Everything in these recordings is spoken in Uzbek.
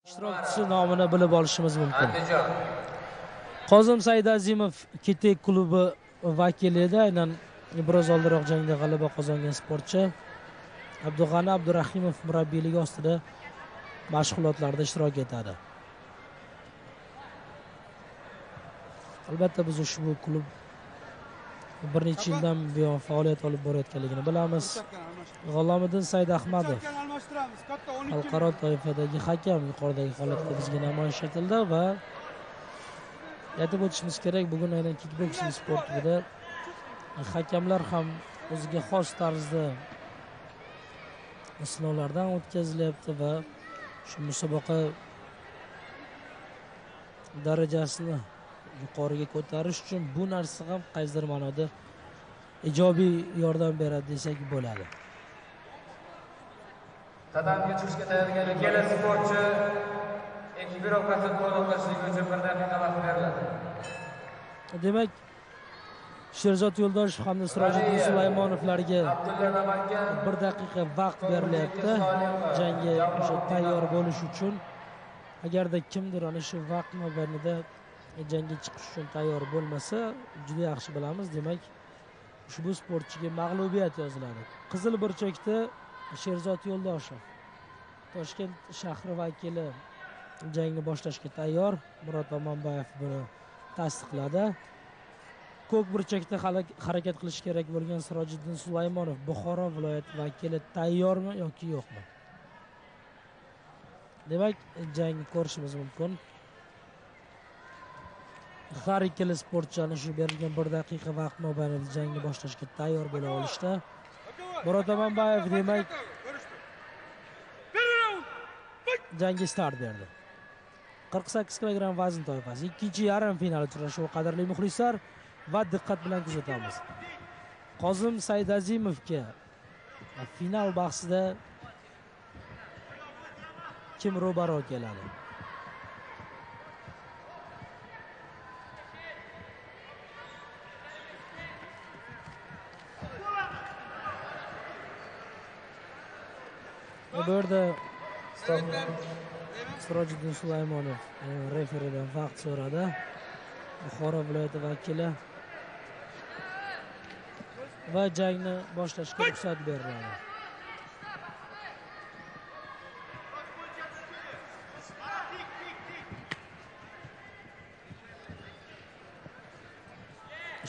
ishtirokchisi nomini bilib olishimiz mumkin. Qozim Saidazimov Ketek klubi vakili edi. Aynan biroz oldinroq jangda g'alaba qozongan sportchi. Abdug'ani Abdurahimov murabbiyligi ostida mashg'ulotlarda ishtirok etadi. Albatta biz ushbu klub bir necha yildan buyon faoliyat olib borayotganligini bilamiz. G'alomiddin Saidahmadov xalqaro toifadagi hakam yuqoridagi holatda bizga namoyish etildi va aytib o'tishimiz kerak, bugun aynan kickboksing sportida hakamlar ham o'ziga xos tarzda sinovlardan o'tkazilyapti va shu musobaqa darajasini yuqoriga ko'tarish uchun bu narsa ham qaysidir ma'noda ijobiy yordam beradi desak bo'ladi. Tatamiga chiqishga tayyorgarlik kelgan sportchi ekipировkasini to'liqlashligi uchun 1 daqiqa vaqt beriladi. Demak, Sherzod Yo'ldoshev hamda Sirojiddin Sulaymonovlarga 1 daqiqa vaqt berilyapti jangga o'sha tayyor bo'lish uchun. Agarda kimdir ana shu vaqt mobaynida jangga chiqish uchun tayyor bo'lmasa, juda yaxshi bilamiz. Demak, ushbu sportchiga mag'lubiyat yoziladi. Qizil burchakda Sherzod Yo'ldoshev, Toshkent shahri vakili jangni boshlashga tayyor. Murod Omonbayev buni tasdiqladi. Ko'k burchakda harakat qilish kerak bo'lgan Sirojiddin Sulaymonov, Buxoro viloyati vakili tayyormi yoki yo'qmi? Demak, jangni ko'rishimiz mumkin. Har ikkala sportchi ana shu berilgan 1 daqiqa vaqt mobaynida jangni boshlashga tayyor bo'la olishdi. Murod Omonbayev demak jangga start berdi. 48 kg vazn toifasi ikkinchi yarim final uchrashuvi, qadrli muxlislar, va diqqat bilan kuzatamiz. Qozim Saidazimovga final bahsida kim ro'baro keladi? Bu yerda Sirojiddin Sulaymonov referidan vaqt so'radi. Buxoro viloyati vakili va jangni boshlashga ruxsat beriladi.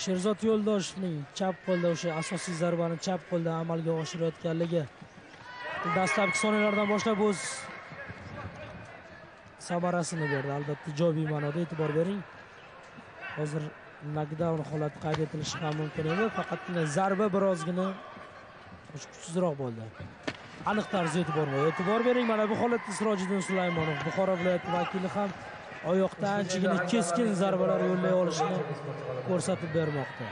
Sherzod Yo'ldoshevning chap qo'lda o'sha asosiy zarbani chap qo'lda amalga oshirayotganligi dastlabki soniyalardan boshlab o'z samarasini berdi. Albatta ijobiy ma'noda e'tibor bering. Hozir knockdown holati qayd etilishi ham mumkin edi, faqatgina zarba birozgina kuchsizroq bo'ldi. Aniq tarzda e'tibor bering. Mana bu holatda Sirojiddin Sulaymonov, Buxoro viloyati vakili ham oyoqda anchagina keskin zarbalar yo'llay olishini ko'rsatib bermoqda.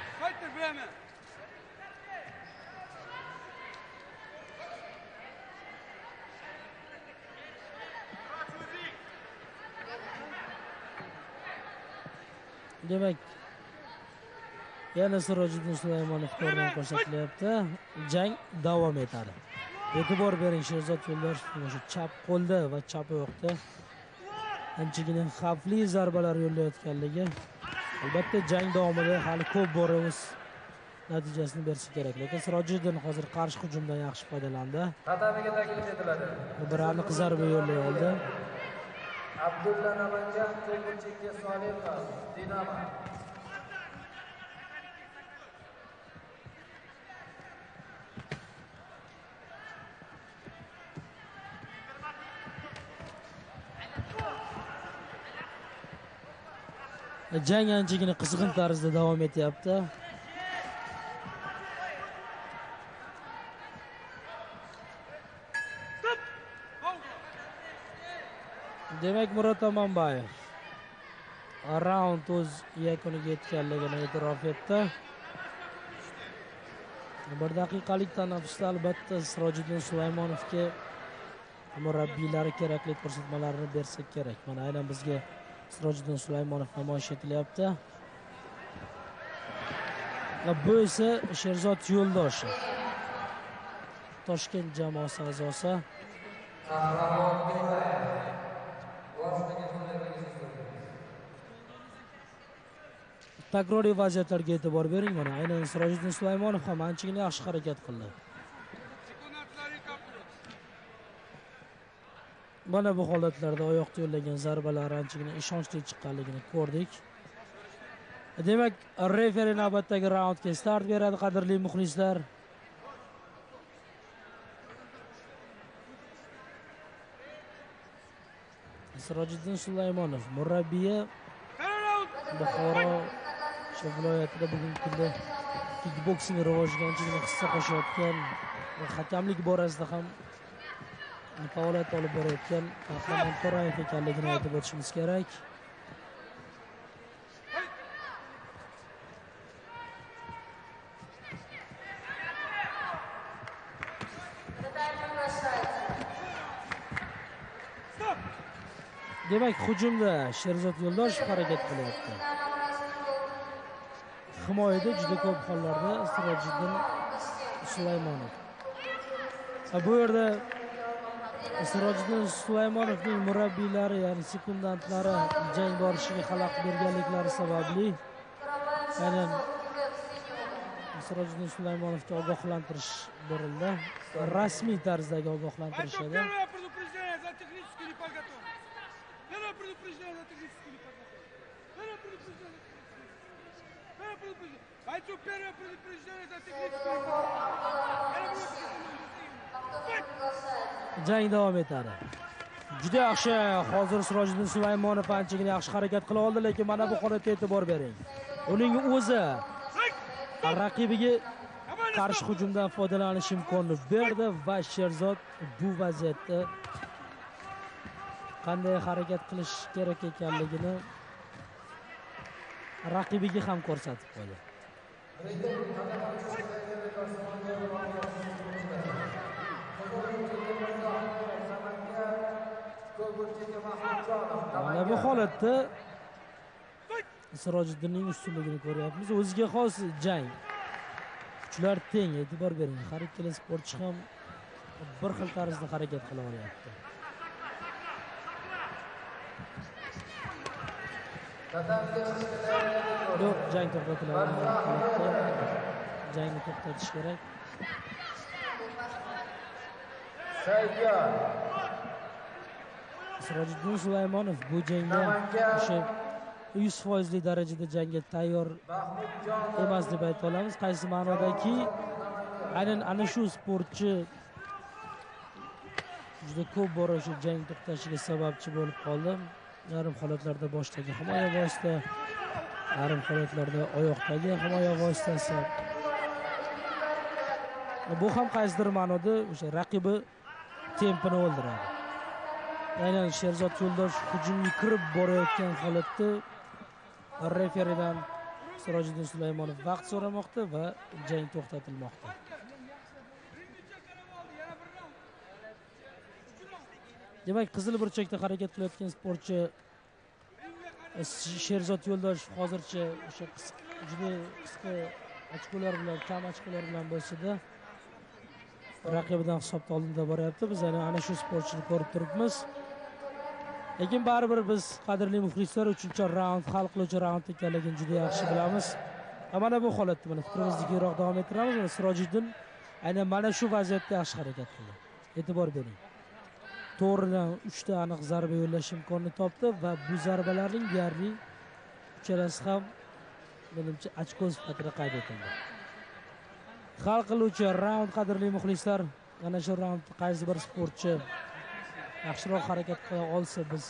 Demak, yana Sirojiddin Sulaymonov korner ko'rsatilyapti. Jang davom etadi. E'tibor bering, Sherzod Yo'ldoshev o'sha chap qo'lda va chap oyoqda anchagina xavfli zarbalar yo'llayotganligi. Albatta jang davomida hali ko'p bor o'z natijasini bersa kerak. Lekin Sirojiddin hozir qarshi hujumdan yaxshi foydalandi. Tatamiga taklif etiladi. Bir aniq zarba yo'llay oldi. Abdulla Namangan To'ygunchikka Solihov, Dinamo. Jang anchagina qizg'in tarzda davom etyapti. Demak, Murod Omonbayev raund o'z yakuniga yetganligini e'tirof etdi. 1 daqiqalik tanaffusda albatta Sirojiddin Sulaymonovga murabbiylari kerakli ko'rsatmalarni bersa kerak. Mana aynan bizga Sirojiddin Sulaymonov namoyish etilyapti. Va bu esa Sherzod Yo'ldoshev, Toshkent jamoasi a'zosi. takroriy vaziyatlarga e'tibor bering. Mana aynan Sirojiddin Sulaymonov ham anchagina yaxshi harakat qildi. Mana bu holatlarda oyoqda yo'llagan zarbalar anchagina ishonchli chiqqanligini ko'rdik. Demak, referi navbatdagi raundga start beradi, qadrli muxlislar. Sirojiddin Sulaymonov murabbiyi Buxoro viloyatida bugungi kunda kickboksing rivojiga anchagina hissa qo'shayotgan va hakamlik borasida ham faoliyat olib borayotgan Qahramon To'rayev ekanligini aytib o'tishimiz kerak. Demak, hujumda Sherzod Yo'ldoshev harakat qilyapti. Himoyada juda ko'p hollarda Sirojiddin Sulaymonov. Bu yerda Sirojiddin Sulaymonovning murabbiylari, ya'ni sekundantlari jang borishiga xalaqit berganliklari sababli aynan Sirojiddin Sulaymonovga ogohlantirish berildi. Rasmiy tarzdagi ogohlantirish edi. Jang davom etadi. Juda yaxshi. Hozir Sirojiddin Sulaymonov anchagina yaxshi harakat qila oldi, lekin mana bu holatga e'tibor bering. Uning o'zi raqibiga qarshi hujumdan foydalanish imkonini berdi va Sherzod bu vaziyatda qanday harakat qilish kerak ekanligini raqibiga ham ko'rsatib qo'ydi. Mana bu holatda Sirojiddinning ustunligini ko'ryapmiz. O'ziga xos jang. Kuchlar teng, e'tibor bering. Har ikkala sportchi ham bir xil tarzda harakat qila olyapti. Yo'q, jang to'xtatiladi. Jangni to'xtatish kerak. Sirojiddin Sulaymonov bu jangga o'sha 100% darajada jangga tayyor emas deb ayta olamiz. Qaysi ma'nodaki, aynan ana shu sportchi juda ko'p bor o'sha jang to'xtashiga sababchi bo'lib qoldi. Yarim holatlarda boshdagi himoya vosita, yarim holatlarda oyoqdagi himoya vositasi. Bu ham qaysidir ma'noda o'sha raqibi tempini o'ldiradi. Aynan Sherzod Yo'ldoshev hujumga kirib borayotgan holatda referidan Sirojiddin Sulaymonov vaqt so'ramoqda va jang to'xtatilmoqda. Demak, qizil burchakda harakat qilayotgan sportchi Sherzod Yo'ldoshev hozircha o'sha juda qisqa ochkolar bilan, kam ochkolar bilan bo'lsa-da raqibidan hisobda oldinda boryapti. Biz ana shu sportchini ko'rib turibmiz. Lekin baribir biz qadrli muxlislar 3-raund hal qiluvchi raund ekanligini juda yaxshi bilamiz. Mana bu holatda mana fikrimizni keyinroq davom ettiramiz. Sirojiddin aynan mana shu vaziyatda yaxshi harakat qildi. E'tibor bering. To'g'ridan 3 ta aniq zarba yo'llash imkonini topdi va bu zarbalarning deyarli uchalasi ham menimcha ochko sifatida qayd etildi. Hal qiluvchi raund, qadrli muxlislar, mana shu raundda qaysi bir sportchi yaxshiroq harakat qila olsa, biz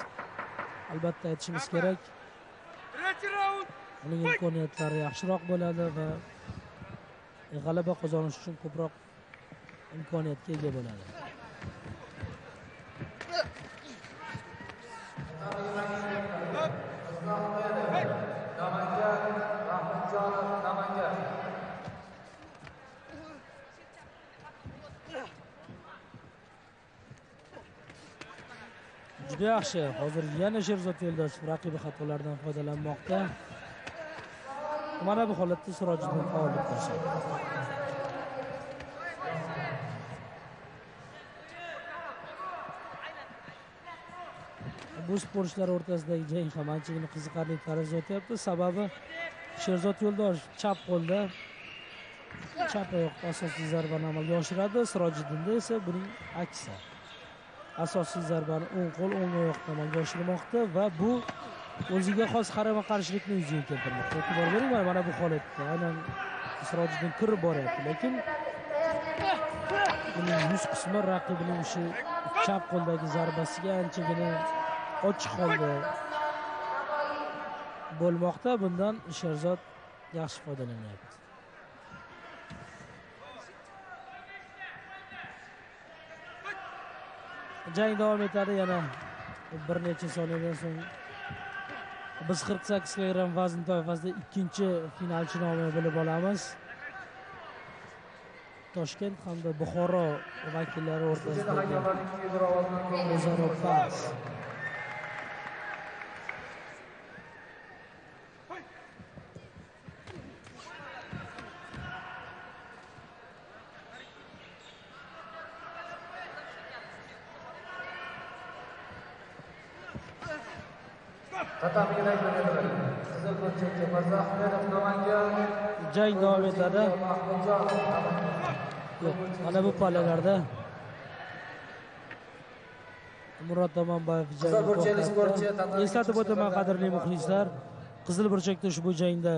albatta aytishimiz kerak. Uning imkoniyatlari yaxshiroq bo'ladi va g'alaba qozonish uchun ko'proq imkoniyatga ega bo'ladi. Juda yaxshi. Hozir yana Sherzod Yo'ldoshev raqibi xatolaridan foydalanmoqda. Mana bu holatda Sirojiddin faollik ko'rsatdi. Bu sportchilar o'rtasidagi jang ham anchagina qiziqarli tarzda o'tyapti. Sababi Sherzod Yo'ldoshev chap qo'lda chap oyoqda asosiy zarbani amalga oshiradi. Sirojiddinda esa buning aksi. Asosiy zarbani o'ng qo'l o'ng oyoqda amalga oshirmoqda va bu o'ziga xos qarama-qarshilikni yuzaga keltirmoqda. E'tibor bering, mana bu holatda aynan Sirojiddin kirib boryapti, lekin uning yuz qismi raqibining shu chap qo'ldagi zarbasiga anchagina ochiq holda bo'lmoqda. Bundan Sherzod yaxshi foydalanyapti. Jang davom etadi. Yana bir necha soniyadan so'ng biz 48 kg vazn toifasida ikkinchi finalchi nomini bilib olamiz. Toshkent hamda Buxoro vakillari o'rtasidagi o'zaro bahs. Jang davom etadi. Mana bu pallalarda Murod Tomonbayev jangni eslatib o'taman, qadrli muxlislar. Qizil burchakda ushbu jangda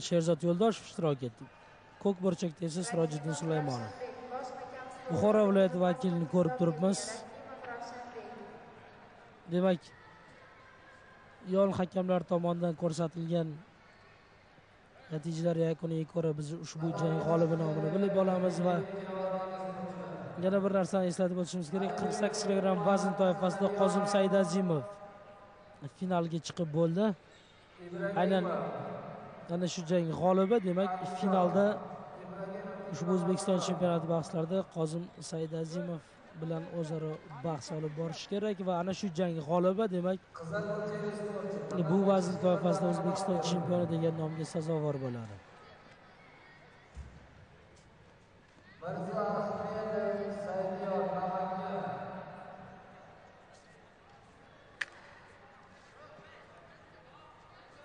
Sherzod Yo'ldoshev ishtirok etdi. Ko'k burchakda esa Sirojiddin Sulaymonov. Buxoro viloyati vakilini ko'rib turibmiz. Demak, yon hakamlar tomonidan ko'rsatilgan natijalar yakuniga ko'ra biz ushbu jang g'olibi nomini bilib olamiz va yana bir narsani eslatib o'tishimiz kerak. 48 kg vazn toifasida Qozim Saidazimov finalga chiqib bo'ldi. Aynan ana shu jang g'olibi, demak finalda ushbu O'zbekiston chempionati bahslarida Qozim Saidazimov bilan o'zaro bahs olib borish kerak va ana shu jang g'olibi, demak bu vazn toifasida O'zbekiston chempioni degan nomga sazovor bo'ladi.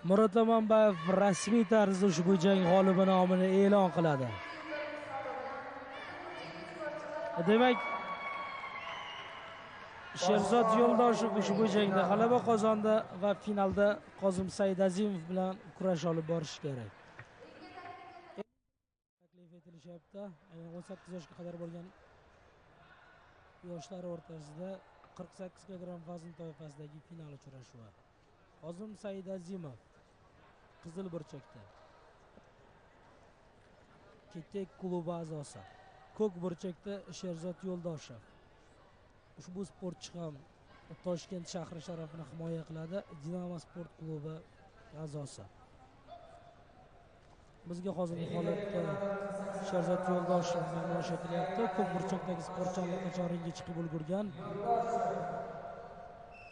Murod Tomonbayev rasmiy tarzda ushbu jang g'olibi nomini e'lon qiladi. Demak, Sherzod Yo'ldoshev ushbu jangda g'alaba qozondi va finalda Qozim Saidazimov bilan kurash olib borishi kerak. Taklif etilishyapti. 18 yoshga qadar bo'lgan yoshlar o'rtasida 48 kg vazn toifasidagi final uchrashuvi. Qozim Saidazimov qizil burchakda Ketek klubi a'zosi. Ko'k burchakda Sherzod Yo'ldoshev. Ushbu sportchi ham Toshkent shahri sharafini himoya qiladi. Dinamo sport klubi a'zosi. Bizga hozirgi holatda Sherzod Yo'ldoshev namoyish etilyapti. Ko'k burchakdagi sportchi allaqachon ringga chiqib ulgurgan.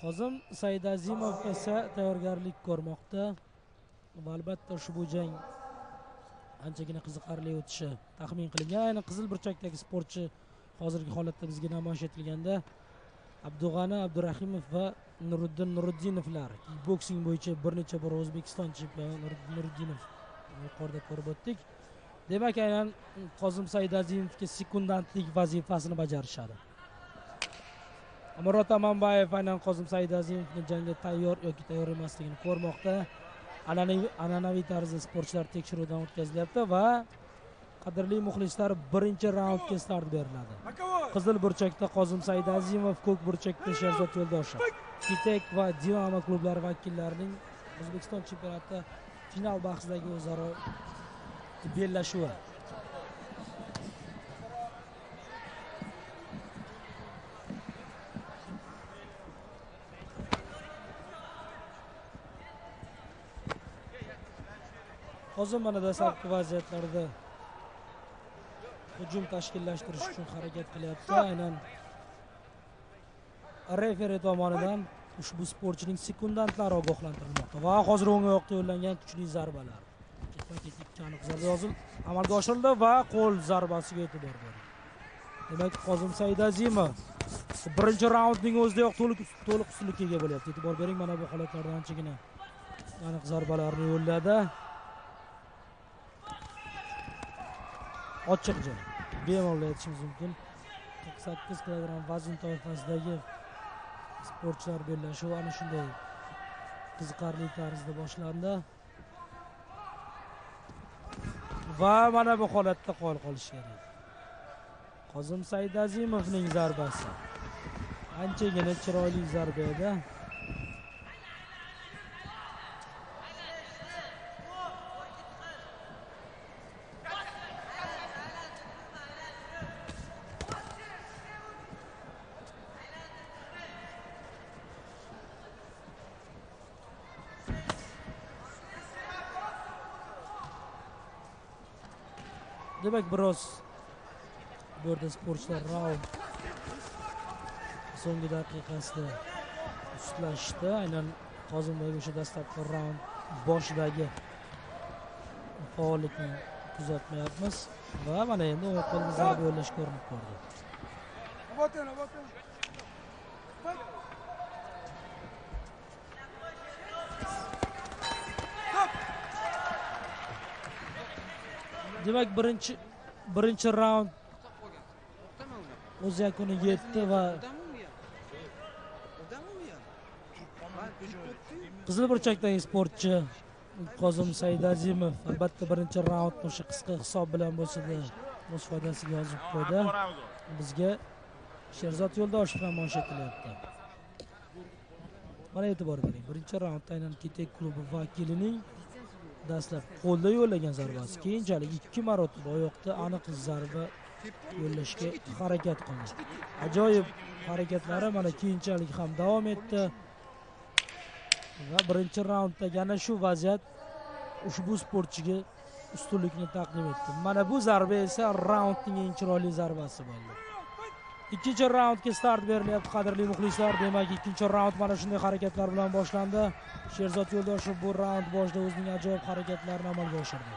Qozim Saidazimov esa tayyorgarlik ko'rmoqda. Va albatta ushbu jang anchagina qiziqarli o'tishi taxmin qilingan. Aynan qizil burchakdagi sportchi hozirgi holatda bizga namoyish etilganda Abdug'ani Abdurahimov va Nuriddin Nuriddinovlar. Boksing bo'yicha bir necha bor O'zbekiston chempioni Nuriddin Nuriddinov yuqorida ko'rib o'tdik. Demak, aynan Qozim Saidazimovga sekundantlik vazifasini bajarishadi. Murod Tomonbayev aynan Qozim Saidazimovning jangga tayyor yoki tayyor emasligini ko'rmoqda. An'anaviy tarzda sportchilar tekshiruvdan o'tkazilyapti va qadrli muxlislar, birinchi raundga start beriladi. Qizil burchakda Qozim Saidazimov, ko'k burchakda Sherzod Yo'ldoshev. Ketek va Dinamo klublari vakillarining O'zbekiston chempionati final bahsidagi o'zaro bellashuvi. Qozim mana dastlabki vaziyatlarda hujum tashkillashtirish uchun harakat qilyapti. Aynan referi tomonidan ushbu sportchining sekundantlari ogohlantirilmoqda va hozir o'ng oyoqqa yo'llangan kuchli zarbalar. Ketma-ket aniq zarba yozil amalga oshirildi va qo'l zarbasiga e'tibor berildi. Demak, Qozim Saidazimov birinchi raundning o'zidayoq to'liq ustunlikka ega bo'lyapti. E'tibor bering, mana bu holatlarda anchagina aniq zarbalarni yo'lladi. ochiq joy. Bemalol aytishimiz mumkin. 48 kilogramm vazn toifasidagi sportchilar bellashuvi ana shunday qiziqarli tarzda boshlandi. Va mana bu holatda qolish kerak. Qozim Saidazimovning zarbasi. Anchagina chiroyli zarba edi. Demak, biroz bu yerda sportchilar raund so'nggi daqiqasida ustlashdi. Aynan Qozimdagi o'sha dastlabki raund boshidagi faollikni kuzatmayapmiz va mana endi o'ng qo'lda zarba yo'llash ko'rinib qoldi. Demak, birinchi raund o'z yakuniga yetdi va qizil burchakdagi sportchi Qozim Saidazimov albatta birinchi raundni o'sha qisqa hisob bilan bo'lsa-da o'z foydasiga yozib qo'ydi. Bizga Sherzod Yo'ldoshev namoyish etilyapti. Mana e'tibor bering, birinchi raundda aynan Kitek klubi vakilining dastlab qo'lda yo'llagan zarbasi, keyinchalik 2 marotaba oyoqda aniq zarba yo'llashga harakat qildi. Ajoyib harakatlari mana keyinchalik ham davom etdi. Va birinchi raundda yana shu vaziyat ushbu sportchiga ustunlikni taqdim etdi. Mana bu zarba esa raundning eng chiroyli zarbasi bo'ldi. Ikkinchi raundga start berilyapti, qadrli muxlislar. Demak, ikkinchi raund mana shunday harakatlar bilan boshlandi. Sherzod Yo'ldoshev bu raund boshida o'zining ajoyib harakatlarini amalga oshirdi.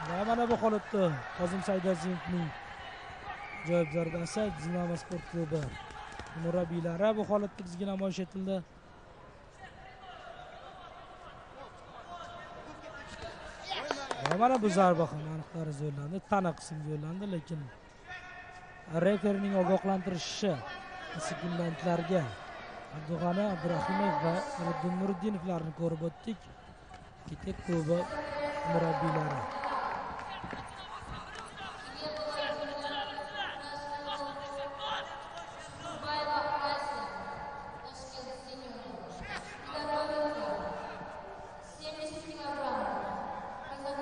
Va mana bu holatda Qozim Saidazimovning ajoyib zarbasi Dinamo sport klubi murabbiylari bu holatda bizga namoyish etildi. Va mana bu zarba ham aniq tarzda yo'llandi, tana qismiga yo'llandi, lekin referining ogohlantirishi sekundantlarga Abdug'ani Abdurahimov va Nuriddin Nuriddinovlarni ko'rib o'tdik. Kitek klubi murabbiylari.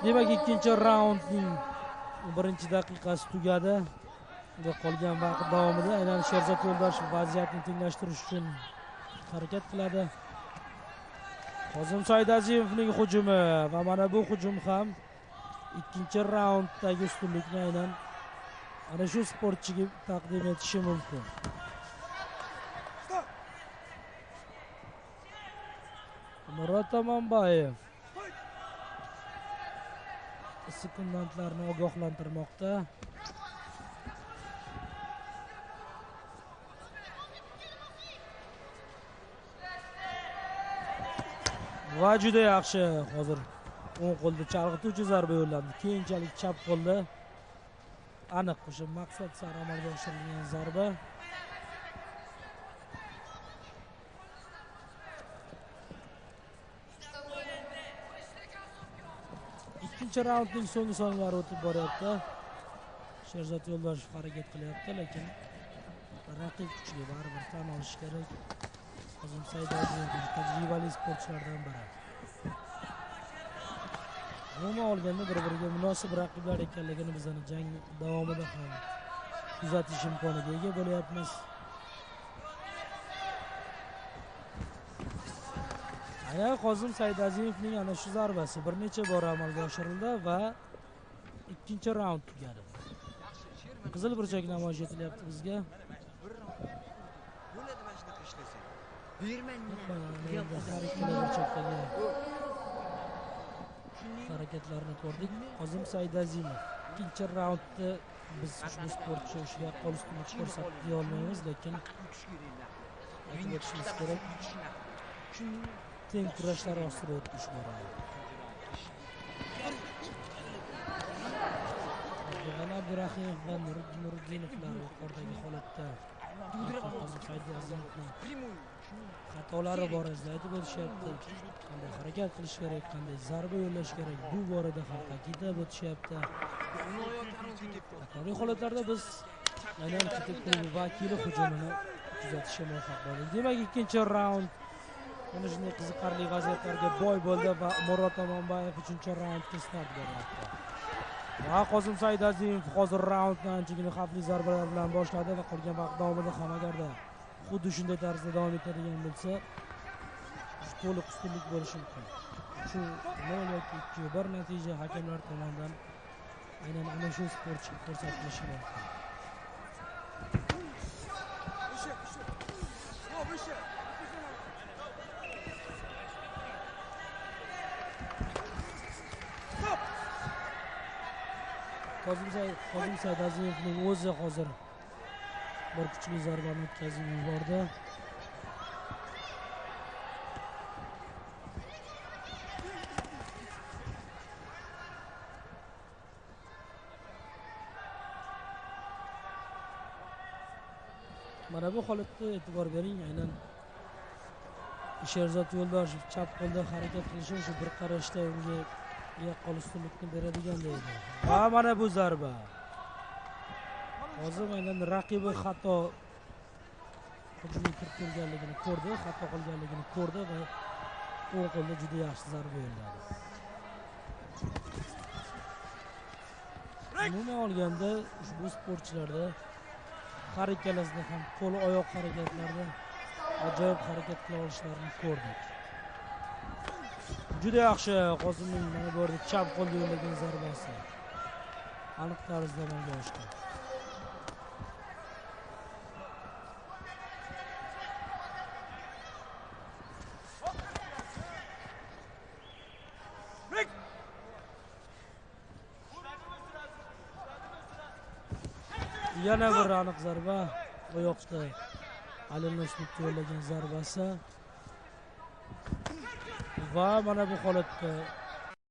Demak, ikkinchi raundning birinchi daqiqasi tugadi. Unda qolgan vaqt davomida aynan Sherzod Yo'ldoshev vaziyatni tenglashtirish uchun harakat qiladi. Qozim Saidazimovning hujumi va mana bu hujum ham ikkinchi raunddagi ustunlikni aynan ana shu sportchiga taqdim etishi mumkin. Murod Amonbayev sekundantlarni ogohlantirmoqda. Va juda yaxshi hozir o'ng qo'lda chalg'ituvchi zarba yo'llandi. Keyinchalik chap qo'lda aniq o'sha maqsad sari amalga oshirilgan zarba. Ikkinchi raundning so'nggi soniyalari o'tib boryapti. Sherzod Yo'ldoshev harakat qilyapti, lekin raqib kuchiga baribir tan olish kerak. Qozim Saidazimov tajribali sportchilardan biri. Umuman olganda bir-biriga munosib raqiblar ekanligini bizning jang davomida ham kuzatish imkoniga ega bo'lyapmiz. Aynan Qozim Saidazimovning ana shu zarbasi bir necha bor amalga oshirildi va ikkinchi raund tugadi. Qizil burchak namoyish etilyapti bizga. Harakatlarni ko'rdik. Qozim Saidazimov ikkinchi raundda biz ushbu sportchi o'sha yaqqol ustunlik ko'rsatib olmaymiz, lekin aytib o'tishimiz kerak. Teng kurashlar ostida o'tdi ushbu raund. Abdug'ani Abdurahimov va Nuriddinovlar yuqoridagi holatda xatolari bor aytib o'tishyapti. Qanday harakat qilish kerak, qanday zarba yo'llash kerak, bu borada ham ta'kidlab o'tishyapti. Qanday holatlarda biz aynan Kitob klubi vakili hujumini kuzatishga muvaffaq bo'ldik. Demak, ikkinchi raund mana shunday qiziqarli vaziyatlarga boy bo'ldi va Murod Omonbayev 3-raundga start beryapti. Va Qosim Saidazimov hozir raundni anchagina xavfli zarbalar bilan boshladi va qolgan vaqt davomida ham agarda xuddi shunday tarzda davom etadigan bo'lsa, to'liq ustunlik bo'lishi mumkin. Shu 0 yoki 2-1 natija hakamlar tomonidan aynan ana shu sportchi ko'rsatilishi mumkin. Qosim Saidazimovning o'zi hozir bir kuchli zarbani o'tkazib yubordi. Mana bu holatga e'tibor bering, aynan Sherzod Yo'ldoshev chap qo'lda harakat qilishi o'sha bir qarashda unga yaqqol ustunlikni beradigan deydi. Va mana bu zarba. Hozir aynan raqibi xato hujumga kirib kelganligini ko'rdi, xato qilganligini ko'rdi va o'ng qo'lda juda yaxshi zarba yo'lladi. Umuman olganda ushbu sportchilarda har ikkalasida ham qo'l oyoq harakatlarida ajoyib harakat qila olishlarini ko'rdik. Juda yaxshi Qosimning mana bu yerda chap qo'lga yo'llagan zarbasi aniq tarzda amalga oshdi. Yana bir aniq zarba, oyoqda Ali Nosnutga yo'llagan zarbasi. Va mana bu holatda